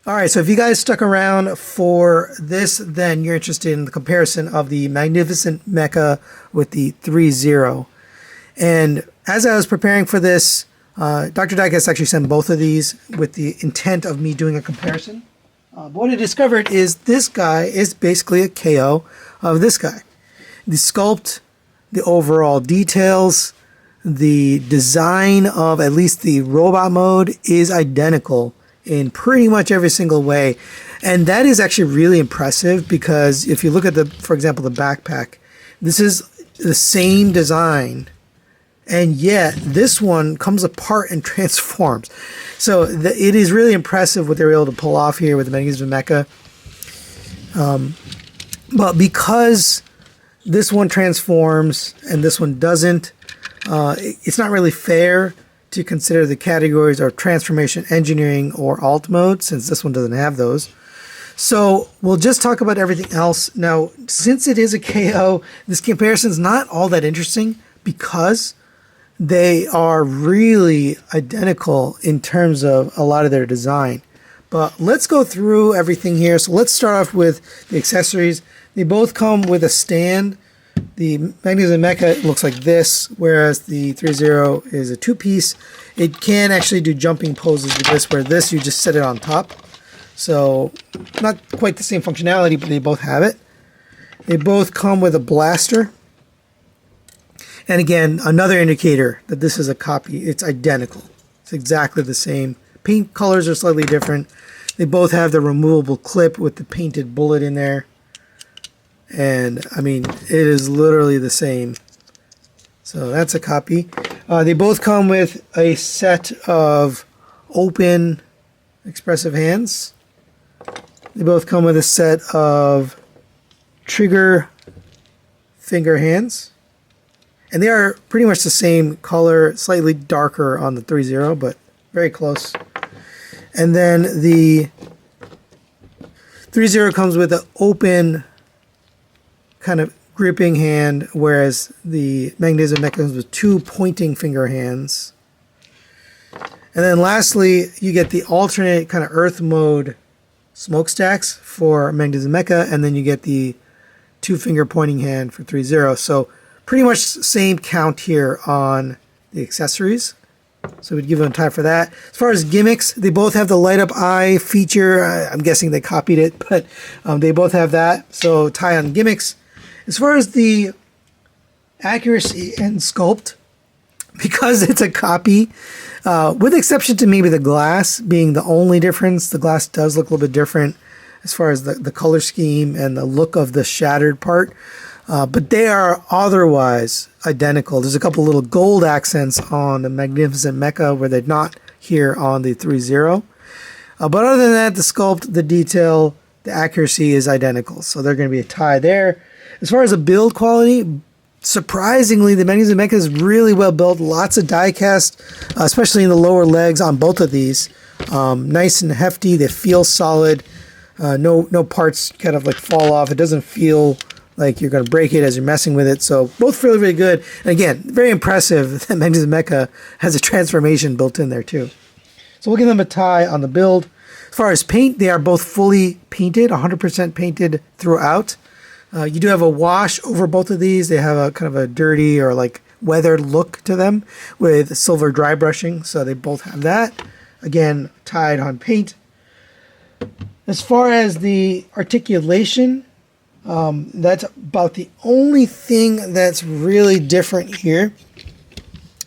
All right, so if you guys stuck around for this, then you're interested in the comparison of the Magnificent Mecha with the Threezero. And as I was preparing for this, Dr. Diecast actually sent both of these with the intent of me doing a comparison. But what I discovered is this guy is basically a KO of this guy. The sculpt, the overall details, the design of at least the robot mode is identical in pretty much every single way. And that is actually really impressive because if you look at for example, the backpack, this is the same design, and yet this one comes apart and transforms. So it is really impressive what they were able to pull off here with the Magnificent Mecha. But because this one transforms and this one doesn't, it's not really fair to consider the categories of transformation engineering or alt mode, since this one doesn't have those. So we'll just talk about everything else. Now, since it is a KO, this comparison is not all that interesting because they are really identical in terms of a lot of their design. But let's go through everything here. So let's start off with the accessories. They both come with a stand. The Magnificent Mecha looks like this, whereas the Threezero is a two-piece. It can actually do jumping poses with this, where this you just set it on top. So not quite the same functionality, but they both have it. They both come with a blaster. And again, another indicator that this is a copy. It's identical. It's exactly the same. Paint colors are slightly different. They both have the removable clip with the painted bullet in there. And I mean, it is literally the same. So that's a copy. They both come with a set of open expressive hands. They both come with a set of trigger finger hands. And they are pretty much the same color, slightly darker on the Threezero, but very close. And then the Threezero comes with an open kind of gripping hand, whereas the Magnificent Mecha comes with two pointing finger hands. And then lastly, you get the alternate kind of earth mode smokestacks for Magnificent Mecha, and then you get the two finger pointing hand for Threezero. So pretty much same count here on the accessories. So we'd give them time for that. As far as gimmicks, they both have the light up eye feature. I'm guessing they copied it, but they both have that. So tie on gimmicks. As far as the accuracy and sculpt, because it's a copy, with exception to maybe the glass being the only difference, the glass does look a little bit different as far as the color scheme and the look of the shattered part. But they are otherwise identical. There's a couple little gold accents on the Magnificent Mecha where they're not here on the Threezero. But other than that, the sculpt, the detail, the accuracy is identical. So they're going to be a tie there. As far as the build quality, surprisingly, the Magnificent Mecha is really well built. Lots of die cast, especially in the lower legs on both of these. Nice and hefty. They feel solid. No parts kind of like fall off. It doesn't feel like you're going to break it as you're messing with it. So both feel really good. And again, very impressive that Magnificent Mecha has a transformation built in there too. So we'll give them a tie on the build. As far as paint, they are both fully painted, 100% painted throughout. You do have a wash over both of these. They have a kind of a dirty or like weathered look to them with silver dry brushing. So they both have that. Again, tied on paint. As far as the articulation, that's about the only thing that's really different here.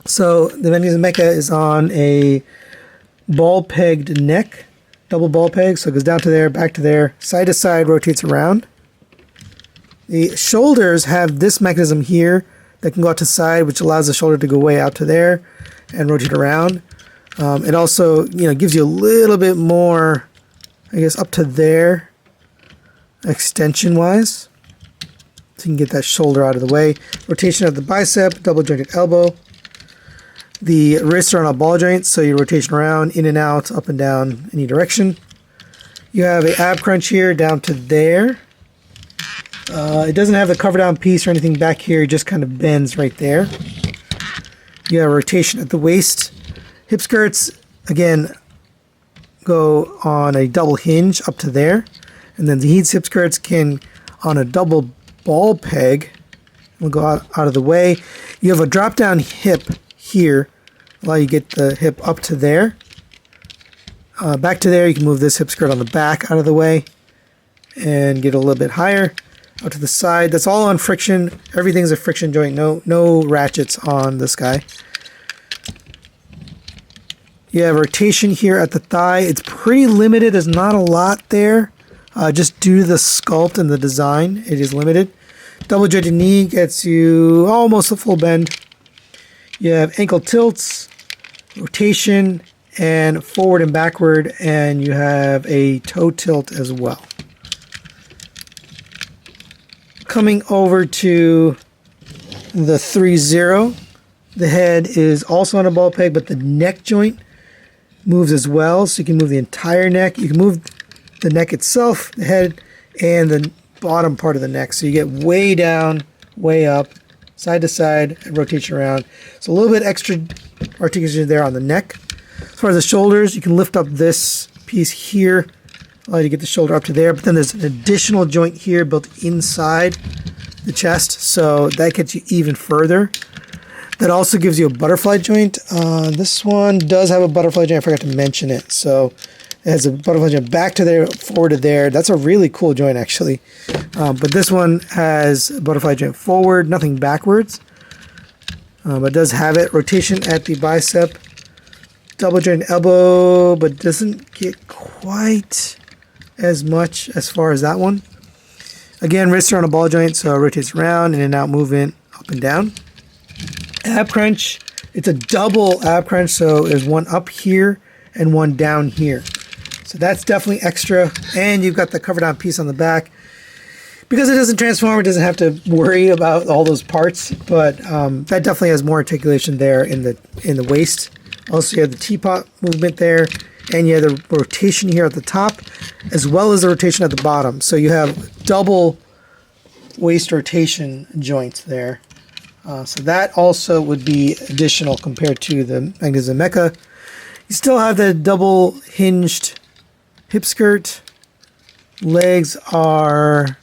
So the Magnificent Mecha is on a ball pegged neck, double ball peg. So it goes down to there, back to there, side to side, rotates around. The shoulders have this mechanism here that can go out to the side, which allows the shoulder to go way out to there and rotate around. It also, gives you a little bit more, I guess, up to there, extension-wise. So you can get that shoulder out of the way. Rotation of the bicep, double-jointed elbow. The wrists are on a ball joint, so your rotation around, in and out, up and down, any direction. You have an ab crunch here down to there. It doesn't have the cover down piece or anything back here. It just kind of bends right there. You have a rotation at the waist. Hip skirts, again, go on a double hinge up to there. And then these hip skirts can on a double ball peg. We'll go out of the way. You have a drop down hip here. Allow you to get the hip up to there. Back to there, you can move this hip skirt on the back out of the way and get a little bit higher. Out to the side. That's all on friction. Everything's a friction joint. No ratchets on this guy. You have rotation here at the thigh. It's pretty limited. There's not a lot there. Just due to the sculpt and the design, it is limited. Double jointed knee gets you almost a full bend. You have ankle tilts, rotation, and forward and backward, and you have a toe tilt as well. Coming over to the Threezero, the head is also on a ball peg, but the neck joint moves as well, so you can move the entire neck. You can move the neck itself, the head, and the bottom part of the neck. So you get way down, way up, side to side, and rotation around. So a little bit extra articulation there on the neck. As far as the shoulders, you can lift up this piece here, allow you to get the shoulder up to there, but then there's an additional joint here built inside the chest, so that gets you even further. That also gives you a butterfly joint. This one does have a butterfly joint. I forgot to mention it. So it has a butterfly joint back to there, forward to there. That's a really cool joint, actually. But this one has a butterfly joint forward, nothing backwards. But it does have it. Rotation at the bicep. Double joint elbow, but doesn't get quite as much as far as that one. Again, wrists are on a ball joint, so it rotates around, in and out movement, up and down. Ab crunch, it's a double ab crunch, so there's one up here and one down here. So that's definitely extra, and you've got the cover down piece on the back. Because it doesn't transform, it doesn't have to worry about all those parts, but that definitely has more articulation there in the waist. Also, you have the teapot movement there, and you have the rotation here at the top, as well as the rotation at the bottom. So you have double waist rotation joints there. So that also would be additional compared to the Magnesium Mecha. You still have the double hinged hip skirt. Legs are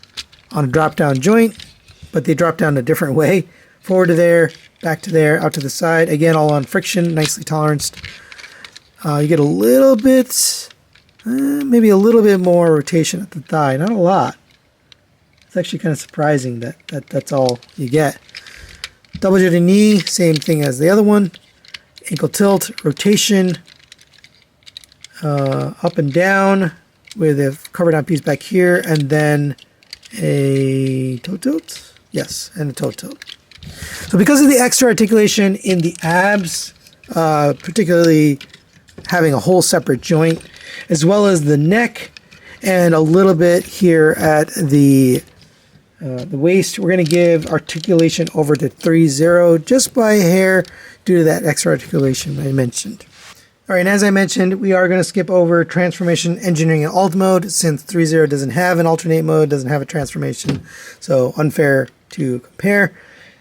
on a drop down joint, but they drop down a different way. Forward to there, back to there, out to the side. Again, all on friction, nicely toleranced. You get a little bit, maybe a little bit more rotation at the thigh. Not a lot. It's actually kind of surprising that that's all you get. Double jointed knee, same thing as the other one. Ankle tilt, rotation, up and down with a cover down piece back here, and then a toe tilt. Yes, and a toe tilt. So because of the extra articulation in the abs, particularly having a whole separate joint, as well as the neck and a little bit here at the waist, we're going to give articulation over to Threezero just by a hair due to that extra articulation I mentioned. All right, and as I mentioned, we are going to skip over transformation, engineering, and alt mode since Threezero doesn't have an alternate mode, doesn't have a transformation, so unfair to compare.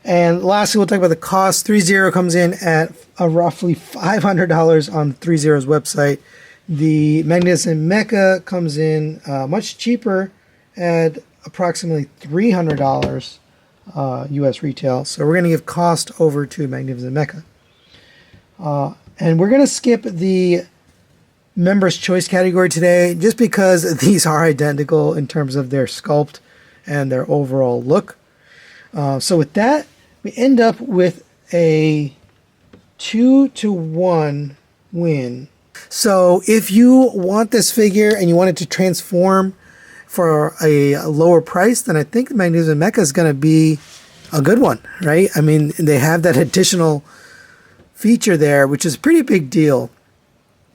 And lastly, we'll talk about the cost. Threezero comes in at roughly $500 on Threezero's website. The Magnesium Mecha comes in much cheaper at approximately $300 US retail. So we're going to give cost over to Magnesium Mecha. And we're going to skip the Members' Choice category today just because these are identical in terms of their sculpt and their overall look. So with that, we end up with a 2-to-1 win. So if you want this figure and you want it to transform for a lower price, then I think the Magnesium Mecha is going to be a good one, right? I mean, they have that additional feature there, which is a pretty big deal.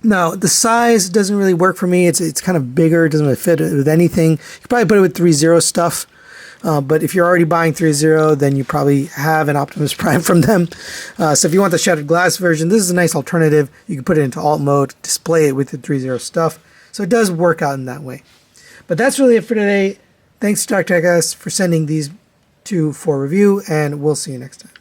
Now, the size doesn't really work for me. It's kind of bigger. It doesn't really fit with anything. You could probably put it with Threezero stuff. But if you're already buying Threezero, then you probably have an Optimus Prime from them. So if you want the shattered glass version, this is a nice alternative. You can put it into alt mode, display it with the Threezero stuff. So it does work out in that way. But that's really it for today. Thanks to Dr. Tech for sending these two for review, and we'll see you next time.